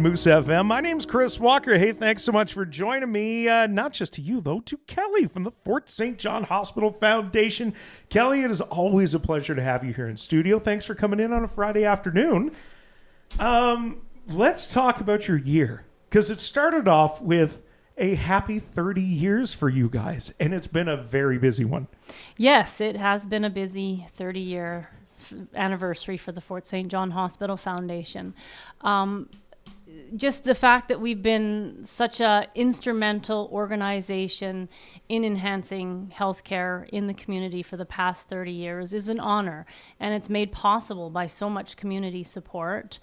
on Moose FM. My name's Chris Walker. Hey, thanks so much for joining me. Not just to you, though, to Kelly from the Fort St. John Hospital Foundation. Kelly, it is always a pleasure to have you here in studio. Thanks for coming in on a Friday afternoon. Let's talk about your year, because it started off with a happy 30 years for you guys, and it's been a very busy one. Yes, it has been a busy 30-year anniversary for the Fort St. John Hospital Foundation. Just the fact that we've been such a instrumental organization in enhancing healthcare in the community for the past 30 years is an honor, and it's made possible by so much community support.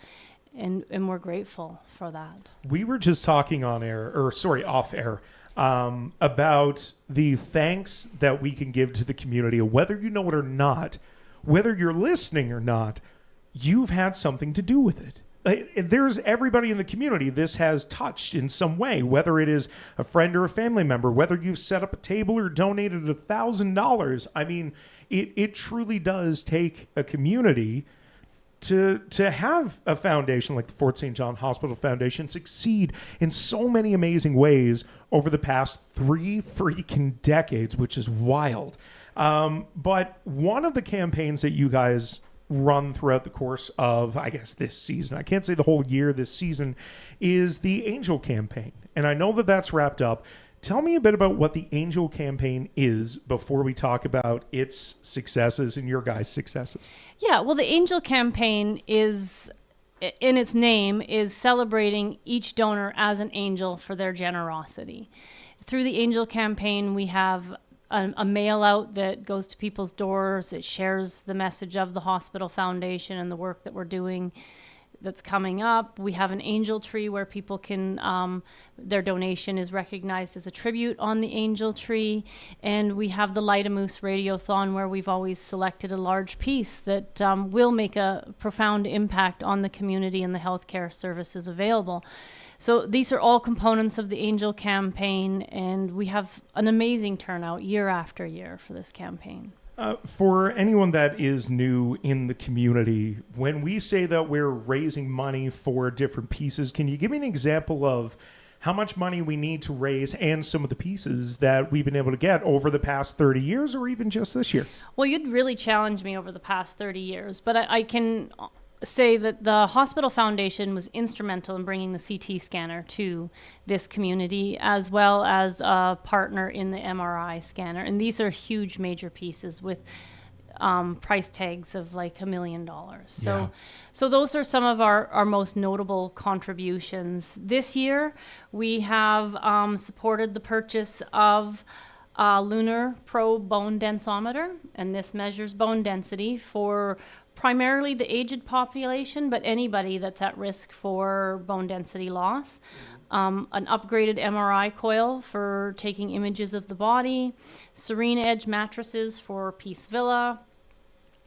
And we're grateful for that. We were just talking off air, about the thanks that we can give to the community. Whether you know it or not, whether you're listening or not, you've had something to do with it. There's everybody in the community this has touched in some way, whether it is a friend or a family member, whether you've set up a table or donated $1,000. I mean, it truly does take a community to have a foundation like the Fort St. John Hospital Foundation succeed in so many amazing ways over the past 3 freaking decades, which is wild. But one of the campaigns that you guys run throughout the course of, I guess, this season, I can't say the whole year, this season, is the Angel campaign. And I know that that's wrapped up. Tell me a bit about what the Angel campaign is before we talk about its successes and your guys' successes. Yeah, well, the Angel campaign is, in its name, is celebrating each donor as an angel for their generosity. Through the Angel campaign, we have a mail out that goes to people's doors. It shares the message of the Hospital Foundation and the work that we're doing that's coming up. We have an angel tree where people can, their donation is recognized as a tribute on the angel tree. And we have the Light a Moose Radiothon, where we've always selected a large piece that will make a profound impact on the community and the healthcare services available. So these are all components of the Angel campaign, and we have an amazing turnout year after year for this campaign. For anyone that is new in the community, when we say that we're raising money for different pieces, can you give me an example of how much money we need to raise and some of the pieces that we've been able to get over the past 30 years or even just this year? Well, you'd really challenge me over the past 30 years, but I can say that the Hospital Foundation was instrumental in bringing the CT scanner to this community, as well as a partner in the MRI scanner. And these are huge major pieces with price tags of like $1 million. So those are some of our most notable contributions. This year, we have supported the purchase of Lunar Pro bone densometer, and this measures bone density for primarily the aged population, but anybody that's at risk for bone density loss. An upgraded MRI coil for taking images of the body, Serene Edge mattresses for Peace Villa,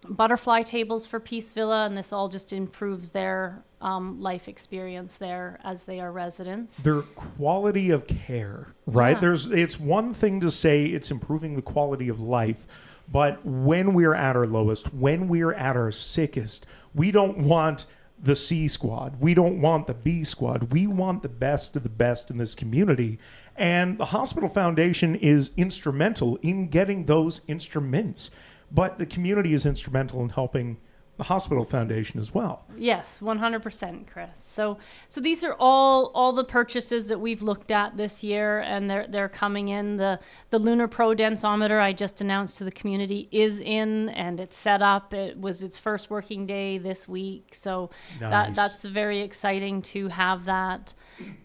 butterfly tables for Peace Villa, and this all just improves their life experience there as they are residents. Their quality of care, right? Yeah. It's one thing to say it's improving the quality of life, but when we're at our lowest, when we're at our sickest, we don't want the C squad. We don't want the B squad. We want the best of the best in this community. And the Hospital Foundation is instrumental in getting those instruments. But the community is instrumental in helping the Hospital Foundation as well. Yes, 100%, Chris. So these are all the purchases that we've looked at this year, and they're coming in. The Lunar Pro densometer I just announced to the community is in, and it's set up. It was its first working day this week, so nice. That's very exciting to have that.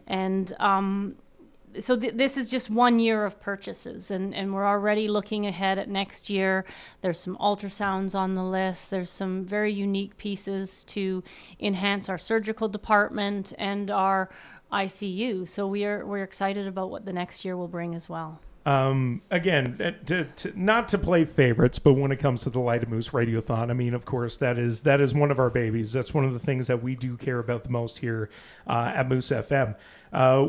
And so this is just 1 year of purchases, and we're already looking ahead at next year. There's some ultrasounds on the list. There's some very unique pieces to enhance our surgical department and our ICU. So we're excited about what the next year will bring as well. Again, not to play favorites, but when it comes to the Light a Moose Radiothon, I mean, of course, that is one of our babies. That's one of the things that we do care about the most here at Moose FM.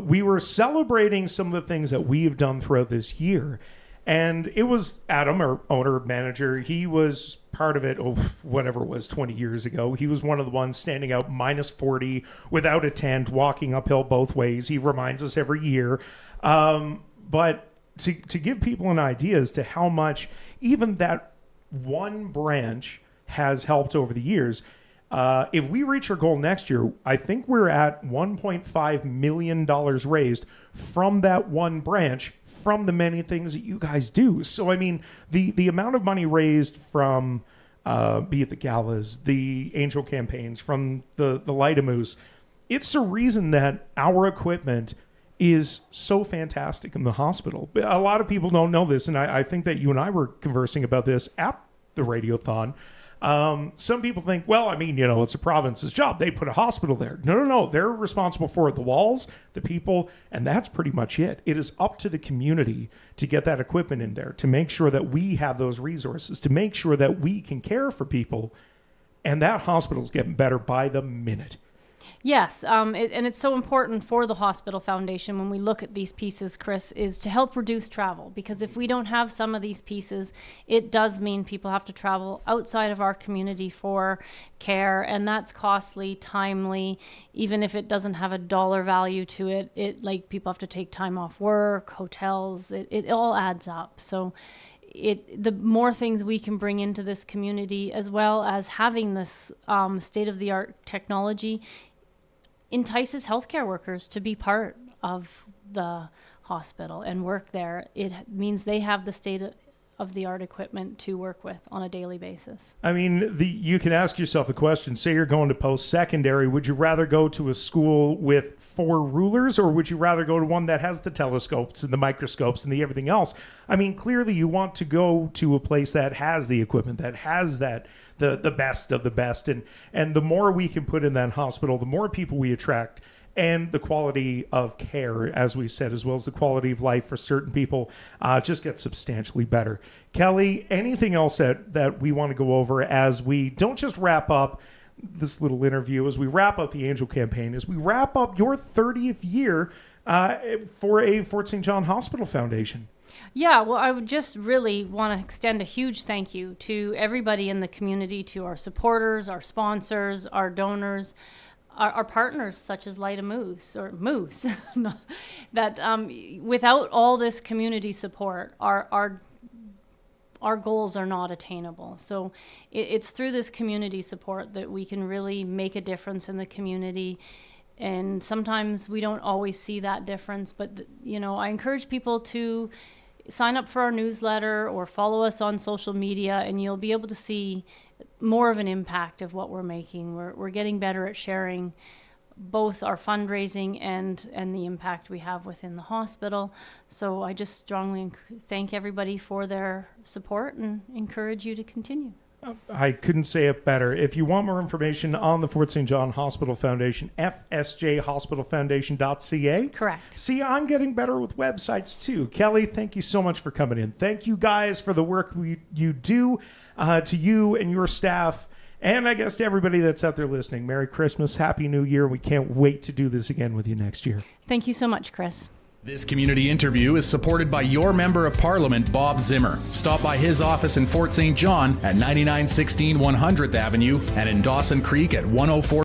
We were celebrating some of the things that we have done throughout this year, And it was Adam, our owner, manager. He was part of it, whatever it was, 20 years ago. He was one of the ones standing out minus 40 without a tent, walking uphill both ways. He reminds us every year. But to give people an idea as to how much even that one branch has helped over the years, if we reach our goal next year, I think we're at $1.5 million raised from that one branch, from the many things that you guys do. So, I mean, the amount of money raised from, be it the galas, the angel campaigns, from the Light a Moose, it's the reason that our equipment is so fantastic in the hospital. A lot of people don't know this, and I think that you and I were conversing about this at the Radiothon. Some people think, well, I mean, it's a province's job. They put a hospital there. No. They're responsible for the walls, the people, and that's pretty much it. It is up to the community to get that equipment in there, to make sure that we have those resources, to make sure that we can care for people. And that hospital's getting better by the minute. Yes, and it's so important for the Hospital Foundation when we look at these pieces, Chris, is to help reduce travel. Because if we don't have some of these pieces, it does mean people have to travel outside of our community for care, and that's costly, timely. Even if it doesn't have a dollar value to it, like people have to take time off work, hotels, it all adds up. So the more things we can bring into this community, as well as having this state-of-the-art technology, entices healthcare workers to be part of the hospital and work there. It means they have the state-of-the-art equipment to work with on a daily basis. I mean, you can ask yourself the question, say you're going to post-secondary, would you rather go to a school with 4 rulers, or would you rather go to one that has the telescopes and the microscopes and the everything else? I mean, clearly you want to go to a place that has the equipment, that has that the best of the best. And the more we can put in that hospital, the more people we attract, and the quality of care, as we said, as well as the quality of life for certain people, just gets substantially better. Kelly, anything else that we want to go over as we don't just wrap up this little interview, as we wrap up the Angel campaign, as we wrap up your 30th year for a Fort St. John Hospital Foundation? Yeah, well, I would just really want to extend a huge thank you to everybody in the community, to our supporters, our sponsors, our donors, our partners such as Light a Moose, or Moose, that without all this community support, our goals are not attainable. So it's through this community support that we can really make a difference in the community. And sometimes we don't always see that difference, but I encourage people to sign up for our newsletter or follow us on social media, and you'll be able to see more of an impact of what we're making. We're getting better at sharing both our fundraising and the impact we have within the hospital. So I just strongly thank everybody for their support and encourage you to continue. I couldn't say it better. If you want more information on the Fort St. John Hospital Foundation, FSJHospitalFoundation.ca. Correct. See, I'm getting better with websites too. Kelly, thank you so much for coming in. Thank you guys for the work you do, to you and your staff, and I guess to everybody that's out there listening. Merry Christmas, Happy New Year. We can't wait to do this again with you next year. Thank you so much, Chris. This community interview is supported by your Member of Parliament, Bob Zimmer. Stop by his office in Fort St. John at 9916 100th Avenue and in Dawson Creek at 104